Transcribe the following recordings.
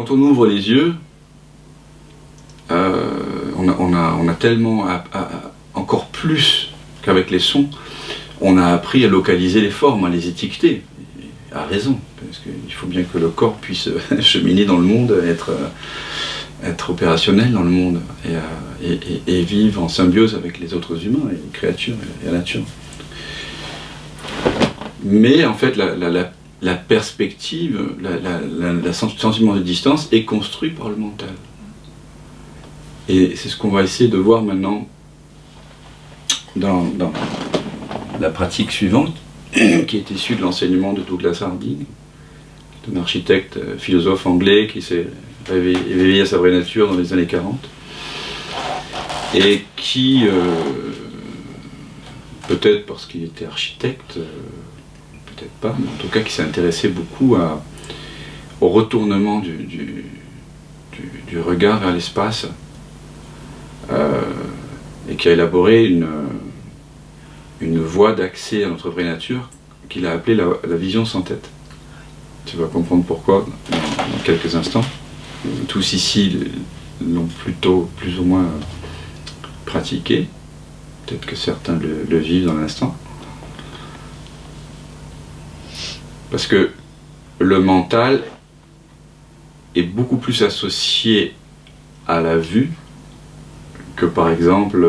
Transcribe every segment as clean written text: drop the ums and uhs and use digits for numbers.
quand on ouvre les yeux, on a tellement, encore plus qu'avec les sons, on a appris à localiser les formes, à les étiqueter, à raison, parce qu'il faut bien que le corps puisse cheminer dans le monde, être opérationnel dans le monde, et vivre en symbiose avec les autres humains, et les créatures, et la nature. Mais en fait, la perspective, le sentiment de distance est construit par le mental. Et c'est ce qu'on va essayer de voir maintenant dans la pratique suivante, qui est issue de l'enseignement de Douglas Harding, un architecte, philosophe anglais qui s'est éveillé à sa vraie nature dans les années 40, et qui, peut-être parce qu'il était architecte, peut-être pas, mais en tout cas qui s'est intéressé beaucoup au retournement du regard vers l'espace, et qui a élaboré une voie d'accès à notre vraie nature qu'il a appelée la vision sans tête. Tu vas comprendre pourquoi dans quelques instants. Tous ici l'ont plutôt plus ou moins pratiqué. Peut-être que certains le vivent dans l'instant. Parce que le mental est beaucoup plus associé à la vue que par exemple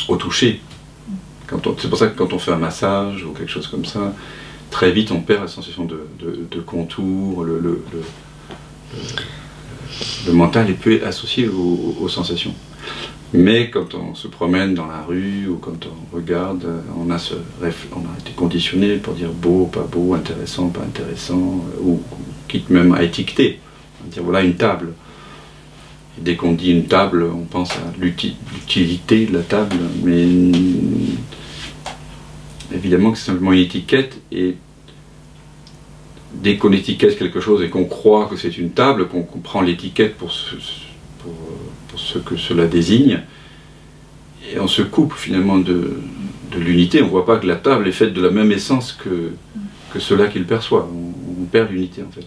au toucher. C'est pour ça que quand on fait un massage ou quelque chose comme ça, très vite on perd la sensation de contour, le mental est peu associé aux sensations. Mais quand on se promène dans la rue ou quand on regarde, on a été conditionné pour dire beau, pas beau, intéressant, pas intéressant, ou quitte même à étiqueter, à dire voilà une table. Et dès qu'on dit une table, on pense à l'utilité de la table, mais évidemment que c'est simplement une étiquette, et dès qu'on étiquette quelque chose et qu'on croit que c'est une table, qu'on prend l'étiquette pour ce que cela désigne, et on se coupe finalement de l'unité. On ne voit pas que la table est faite de la même essence que cela qu'il perçoit. On perd l'unité en fait.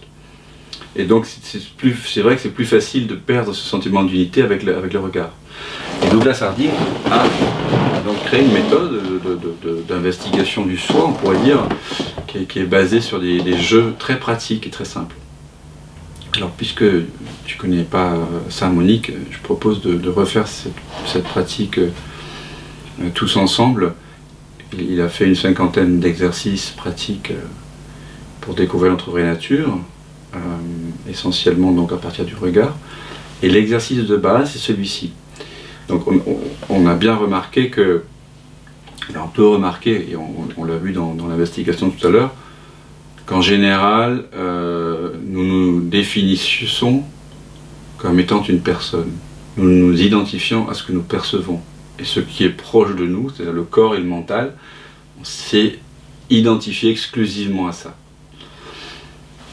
Et donc c'est vrai que c'est plus facile de perdre ce sentiment d'unité avec le regard. Et Douglas Harding a donc créé une méthode d'investigation du soi, on pourrait dire, qui est basée sur des jeux très pratiques et très simples. Alors puisque tu ne connais pas ça, Monique, je propose de refaire cette pratique tous ensemble. Il a fait une 50aine d'exercices pratiques pour découvrir notre vraie nature, essentiellement donc à partir du regard. Et l'exercice de base, c'est celui-ci. Donc on a bien remarqué que, on peut remarquer, et on l'a vu dans l'investigation tout à l'heure, qu'en général, nous nous définissons comme étant une personne. Nous nous identifions à ce que nous percevons. Et ce qui est proche de nous, c'est-à-dire le corps et le mental, on s'est identifié exclusivement à ça.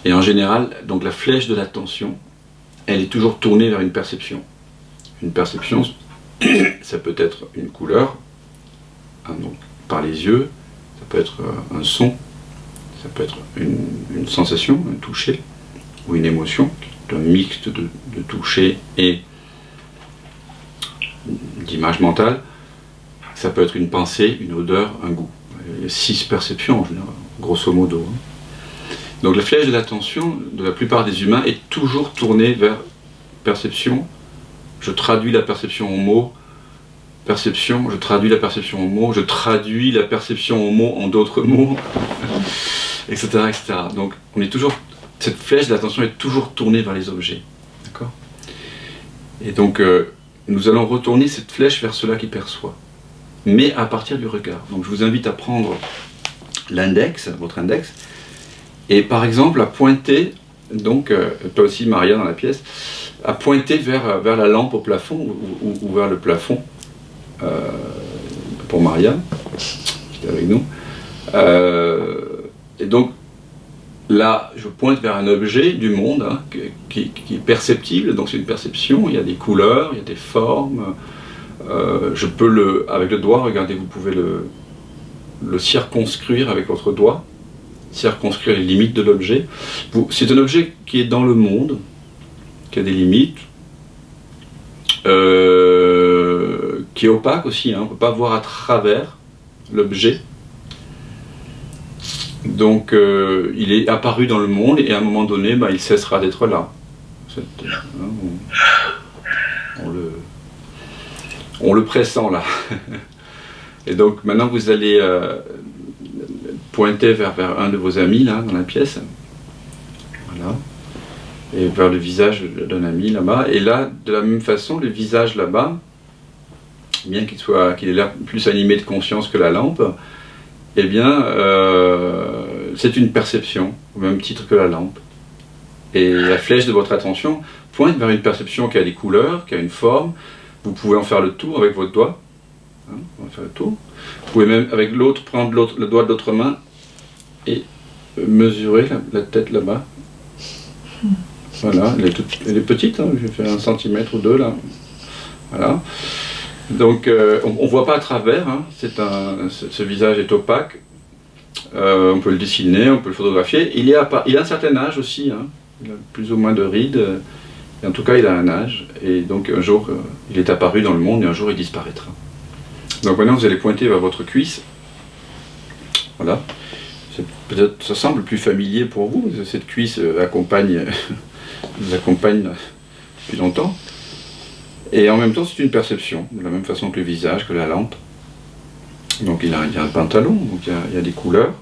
Et en général, donc la flèche de l'attention, elle est toujours tournée vers une perception. Une perception, ça peut être une couleur, donc par les yeux, ça peut être un son, ça peut être une sensation, un toucher, ou une émotion, un mixte de toucher et d'image mentale. Ça peut être une pensée, une odeur, un goût. Il y a 6 perceptions en général, grosso modo. Donc la flèche de l'attention de la plupart des humains est toujours tournée vers perception. Je traduis la perception en mots. Perception, je traduis la perception en mots. Je traduis la perception en mots en d'autres mots, etc., etc. Donc on est toujours, cette flèche de l'attention est toujours tournée vers les objets. D'accord ? Et donc nous allons retourner cette flèche vers cela qui perçoit, mais à partir du regard. Donc je vous invite à prendre l'index, votre index, et par exemple à pointer, donc toi aussi Maria dans la pièce, à pointer vers la lampe au plafond ou vers le plafond, pour Maria, qui est avec nous. Et donc là, je pointe vers un objet du monde hein, qui est perceptible, donc c'est une perception, il y a des couleurs, il y a des formes. Je peux avec le doigt, regardez, vous pouvez le circonscrire avec votre doigt. circonscrire les limites de l'objet. C'est un objet qui est dans le monde, qui a des limites, qui est opaque aussi, hein. On ne peut pas voir à travers l'objet. Donc il est apparu dans le monde et à un moment donné, il cessera d'être là. On le pressent là. Et donc maintenant vous allez pointer vers un de vos amis là dans la pièce. Voilà. Et vers le visage d'un ami là-bas. Et là, de la même façon, le visage là-bas, bien qu'il ait l'air plus animé de conscience que la lampe, eh bien, c'est une perception, au même titre que la lampe. Et la flèche de votre attention pointe vers une perception qui a des couleurs, qui a une forme. Vous pouvez en faire le tour avec votre doigt. Hein, on va faire le tour. Vous pouvez même, avec l'autre, prendre le doigt de l'autre main et mesurer la tête là-bas. Voilà, elle est petite, hein, j'ai fait 1 centimètre ou 2 là. Voilà. Donc on ne voit pas à travers, hein, ce visage est opaque. On peut le dessiner, on peut le photographier. Il a un certain âge aussi, hein. Il a plus ou moins de rides. Et en tout cas, il a un âge. Et donc un jour, il est apparu dans le monde et un jour, il disparaîtra. Donc maintenant, vous allez pointer vers votre cuisse. Voilà. Peut-être ça semble plus familier pour vous. Cette cuisse vous accompagne depuis longtemps. Et en même temps, c'est une perception, de la même façon que le visage, que la lampe. Donc il y a un pantalon, donc il y a des couleurs,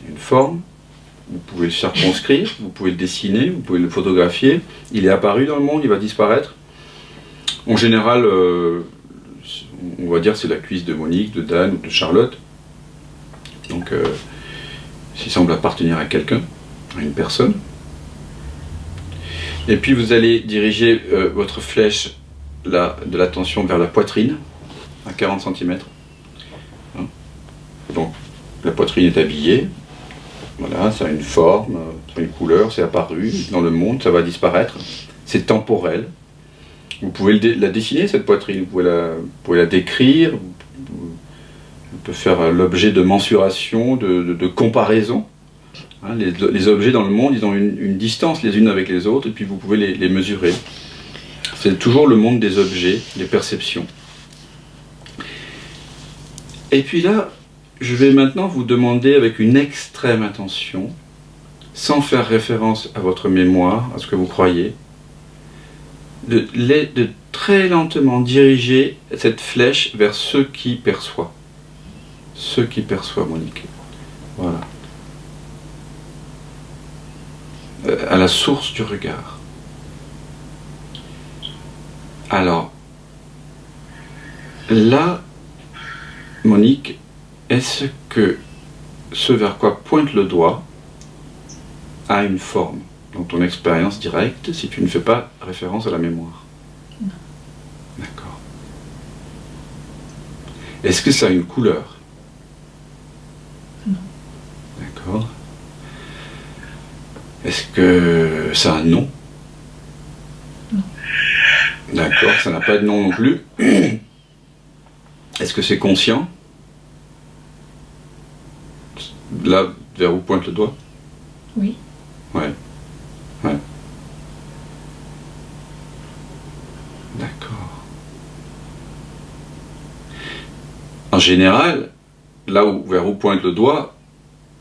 il y a une forme. Vous pouvez le circonscrire, vous pouvez le dessiner, vous pouvez le photographier. Il est apparu dans le monde, il va disparaître. En général, on va dire que c'est la cuisse de Monique, de Dan ou de Charlotte. Donc, il semble appartenir à quelqu'un, à une personne. Et puis vous allez diriger votre flèche là, de l'attention vers la poitrine, à 40 cm. Hein. Donc, la poitrine est habillée. Voilà, ça a une forme, ça a une couleur, c'est apparu dans le monde, ça va disparaître. C'est temporel. Vous pouvez la dessiner, cette poitrine, vous pouvez la décrire, vous pouvez faire l'objet de mensuration, de comparaison. Hein, les objets dans le monde, ils ont une distance les unes avec les autres, et puis vous pouvez les mesurer. C'est toujours le monde des objets, des perceptions. Et puis là, je vais maintenant vous demander avec une extrême attention, sans faire référence à votre mémoire, à ce que vous croyez, de très lentement diriger cette flèche vers ceux qui perçoivent. Ceux qui perçoivent, Monique. Voilà. À la source du regard. Alors, là, Monique, est-ce que ce vers quoi pointe le doigt a une forme dans ton expérience directe si tu ne fais pas référence à la mémoire? Non. D'accord. Est-ce que ça a une couleur? Non. D'accord. Est-ce que ça a un nom? Non. D'accord, ça n'a pas de nom non plus. Est-ce que c'est conscient? Là, vers où pointe le doigt? Oui. Ouais. Ouais. D'accord. En général, là vers où pointe le doigt,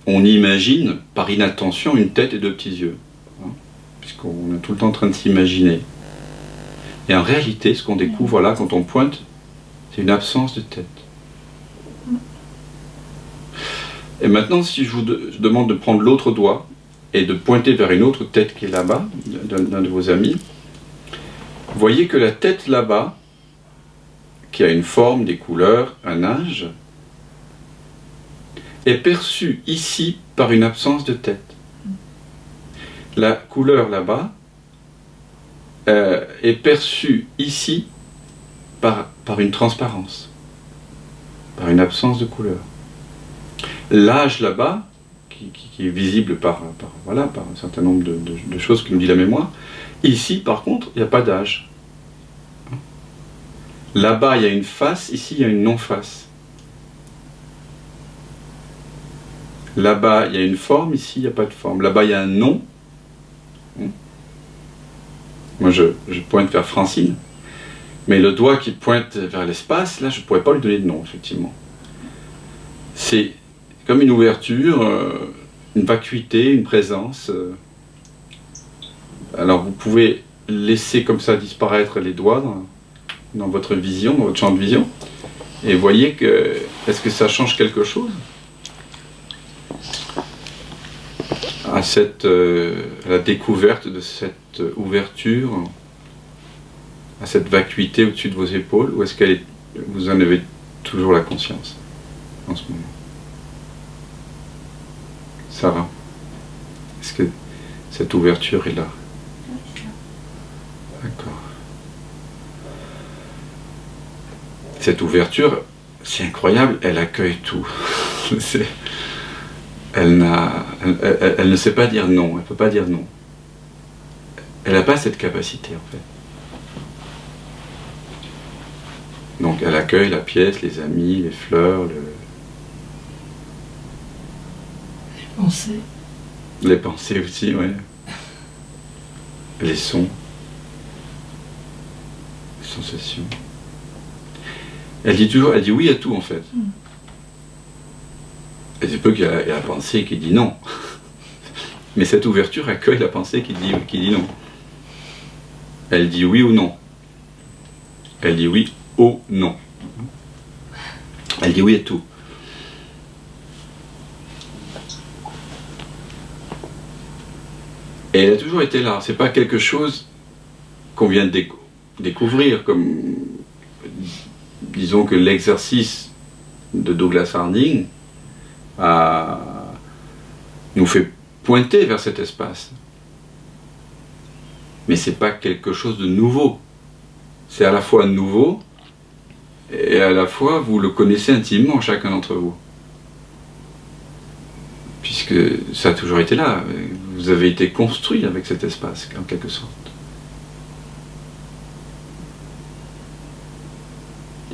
on imagine par inattention une tête et 2 petits yeux. Hein, puisqu'on est tout le temps en train de s'imaginer. Et en réalité, ce qu'on découvre là, quand on pointe, c'est une absence de tête. Et maintenant, si je vous demande de prendre l'autre doigt et de pointer vers une autre tête qui est là-bas, d'un de vos amis, voyez que la tête là-bas, qui a une forme, des couleurs, un âge, est perçue ici par une absence de tête. La couleur là-bas est perçue ici par une transparence, par une absence de couleur. L'âge là-bas, qui est visible par un certain nombre de choses que nous dit la mémoire, ici par contre, il n'y a pas d'âge. Là-bas, il y a une face, ici, il y a une non-face. Là-bas, il y a une forme, ici, il n'y a pas de forme. Là-bas, il y a un nom. Moi, je pointe vers Francine. Mais le doigt qui pointe vers l'espace, là, je ne pourrais pas lui donner de nom, effectivement. C'est comme une ouverture, une vacuité, une présence. Alors, vous pouvez laisser comme ça disparaître les doigts dans votre vision, dans votre champ de vision. Et voyez que, est-ce que ça change quelque chose à la découverte de cette ouverture, à cette vacuité au-dessus de vos épaules, ou est-ce vous en avez toujours la conscience en ce moment? Ça va? Est-ce que cette ouverture est là? D'accord. Cette ouverture, c'est incroyable, elle accueille tout. Elle ne sait pas dire non, elle ne peut pas dire non. Elle n'a pas cette capacité en fait. Donc elle accueille la pièce, les amis, les fleurs, Les pensées. Les pensées aussi, oui. Les sons, les sensations. Elle dit oui à tout en fait. Et c'est peu qu'il y a la pensée qui dit non. Mais cette ouverture accueille la pensée qui dit non. Elle dit oui ou non. Elle dit oui ou non. Elle dit oui à tout. Et elle a toujours été là. C'est pas quelque chose qu'on vient de découvrir, comme disons que l'exercice de Douglas Harding nous fait pointer vers cet espace. Mais c'est pas quelque chose de nouveau. C'est à la fois nouveau et à la fois vous le connaissez intimement chacun d'entre vous. Puisque ça a toujours été là. Vous avez été construit avec cet espace, en quelque sorte.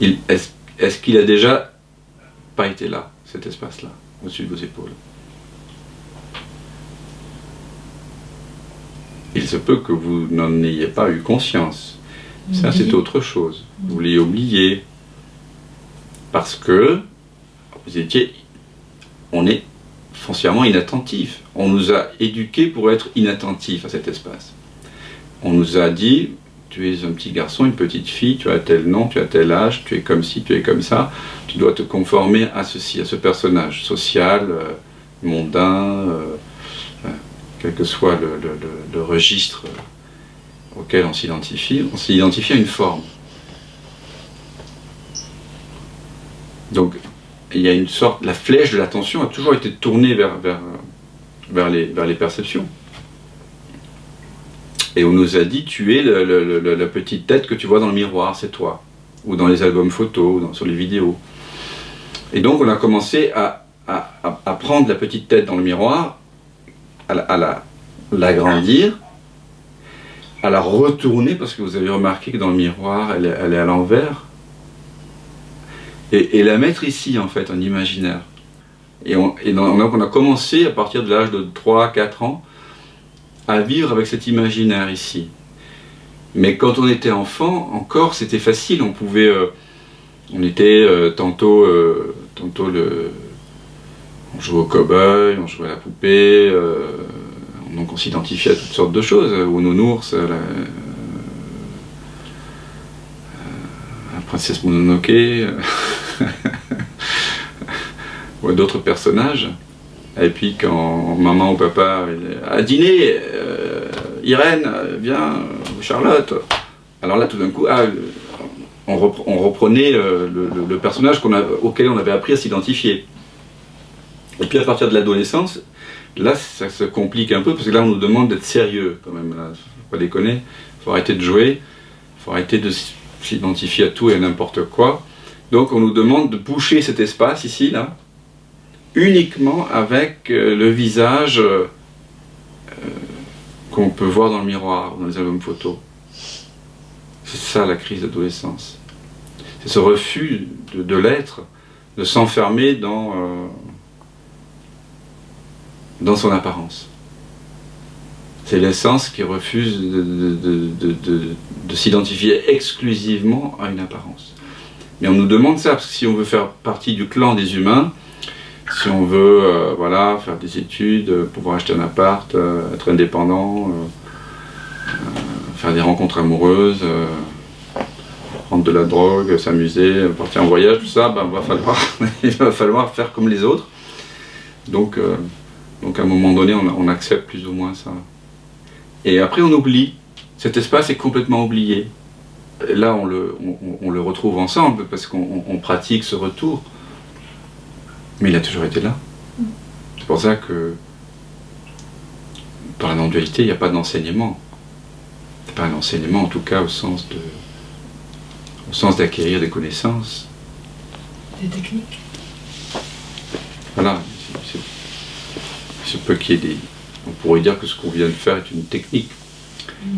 Est-ce qu'il a déjà pas été là, cet espace-là, au-dessus de vos épaules? Il se peut que vous n'en ayez pas eu conscience. Ça, c'est autre chose. Vous l'ayez oublié. Parce que on est foncièrement inattentif. On nous a éduqués pour être inattentifs à cet espace. On nous a dit, tu es un petit garçon, une petite fille, tu as tel nom, tu as tel âge, tu es comme ci, tu es comme ça, tu dois te conformer à ceci, à ce personnage social, mondain, quel que soit le registre auquel on s'identifie à une forme. Donc, il y a une sorte, la flèche de l'attention a toujours été tournée vers les perceptions. Et on nous a dit, tu es la petite tête que tu vois dans le miroir, c'est toi. Ou dans les albums photos, ou sur les vidéos. Et donc on a commencé à prendre la petite tête dans le miroir, à l'agrandir, à la retourner, parce que vous avez remarqué que dans le miroir, elle est à l'envers. Et la mettre ici, en fait, en imaginaire. Et donc on a commencé, à partir de l'âge de 3-4 ans, à vivre avec cet imaginaire ici. Mais quand on était enfant, encore, c'était facile. On était tantôt on jouait au cow-boy, on jouait à la poupée, donc on s'identifiait à toutes sortes de choses, au nounours, la princesse Mononoke, ou d'autres personnages. Et puis quand maman ou papa à dîner, Irène, viens, Charlotte. Alors là, tout d'un coup, on reprenait le personnage auquel on avait appris à s'identifier. Et puis à partir de l'adolescence, là, ça se complique un peu, parce que là, on nous demande d'être sérieux, quand même. Là, faut pas déconner. Il faut arrêter de jouer. Il faut arrêter de s'identifier à tout et à n'importe quoi. Donc, on nous demande de boucher cet espace, ici, là, uniquement avec le visage qu'on peut voir dans le miroir, dans les albums photos. C'est ça, la crise d'adolescence. C'est ce refus de l'être, de s'enfermer dans dans son apparence. C'est l'essence qui refuse de s'identifier exclusivement à une apparence. Mais on nous demande ça, parce que si on veut faire partie du clan des humains, si on veut voilà, faire des études, pouvoir acheter un appart, être indépendant, faire des rencontres amoureuses, prendre de la drogue, s'amuser, partir en voyage, tout ça, ben, il va falloir faire comme les autres. Donc à un moment donné, on accepte plus ou moins ça. Et après on oublie, cet espace est complètement oublié. Et là on le retrouve ensemble parce qu'on pratique ce retour. Mais il a toujours été là. C'est pour ça que dans la non-dualité, il n'y a pas d'enseignement. Il n'y a pas un enseignement, en tout cas au sens d'acquérir des connaissances. Des techniques. Voilà. Il se peut qu'il y ait des... On pourrait dire que ce qu'on vient de faire est une technique.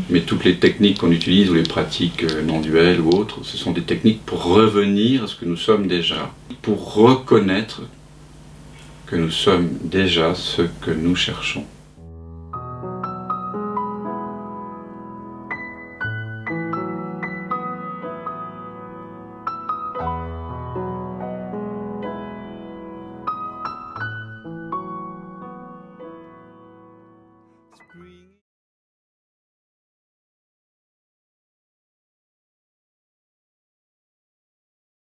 Mais toutes les techniques qu'on utilise, ou les pratiques non-duelles ou autres, ce sont des techniques pour revenir à ce que nous sommes déjà. Pour reconnaître que nous sommes déjà ce que nous cherchons.